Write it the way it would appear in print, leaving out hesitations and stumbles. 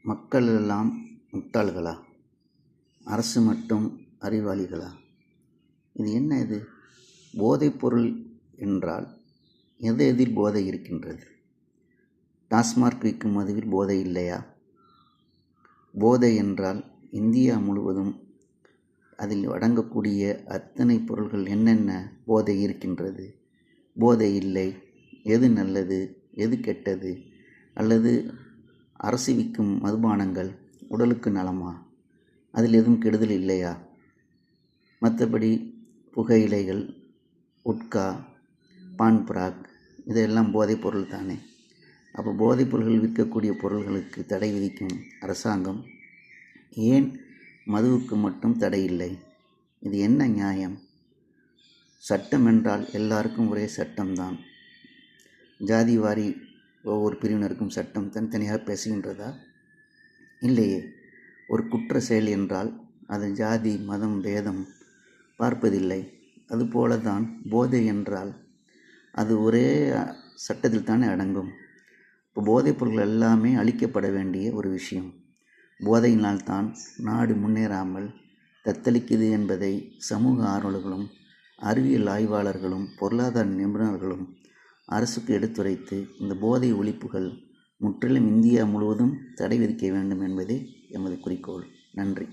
மக்கள் எல்லாம் முட்டாள்களா? அரசு மட்டும் அறிவாளிகளா? இது என்ன இது? போதைப்பொருள் என்றால் எதில் போதை இருக்கின்றது? டாஸ்மார்க் விற்கும் மதுவில் போதை இல்லையா? போதை என்றால் இந்தியா முழுவதும் அதில் அடங்கக்கூடிய அத்தனை பொருள்கள் என்னென்ன போதை இருக்கின்றது? போதை இல்லை, எது நல்லது, எது கெட்டது? அல்லது அரசு விற்கும் மதுபானங்கள் உடலுக்கு நலமா? அதில் எதுவும் கெடுதல் இல்லையா? மற்றபடி புகையிலைகள், உட்கா, பான் பராக் இதெல்லாம் போதைப் பொருள் தானே. அப்போ போதைப் பொருள்கள் விற்கக்கூடிய பொருள்களுக்கு தடை விதிக்கும் அரசாங்கம் ஏன் மதுவுக்கு மட்டும் தடை இல்லை? இது என்ன நியாயம்? சட்டம் என்றால் எல்லாருக்கும் ஒரே சட்டம்தான். ஜாதி வாரி ஒவ்வொரு பிரிவினருக்கும் சட்டம் தனித்தனியாக பேசுகின்றதா? இல்லையே. ஒரு குற்ற செயல் என்றால் அது ஜாதி மதம் பேதம் பார்ப்பதில்லை. அதுபோல தான் போதை என்றால் அது ஒரே சட்டத்தில் தானே அடங்கும். இப்போ போதைப் பொருட்கள் எல்லாமே அழிக்கப்பட வேண்டிய ஒரு விஷயம். போதையினால் தான் நாடு முன்னேறாமல் தத்தளிக்குது என்பதை சமூக ஆர்வலர்களும் அறிவியல் ஆய்வாளர்களும் பொருளாதார நிபுணர்களும் அரசுக்கு எடுத்துரைத்து இந்த போதை ஒழிப்புகள் முற்றிலும் இந்தியா முழுவதும் தடை விதிக்க வேண்டும் என்பதே எமது குறிக்கோள். நன்றி.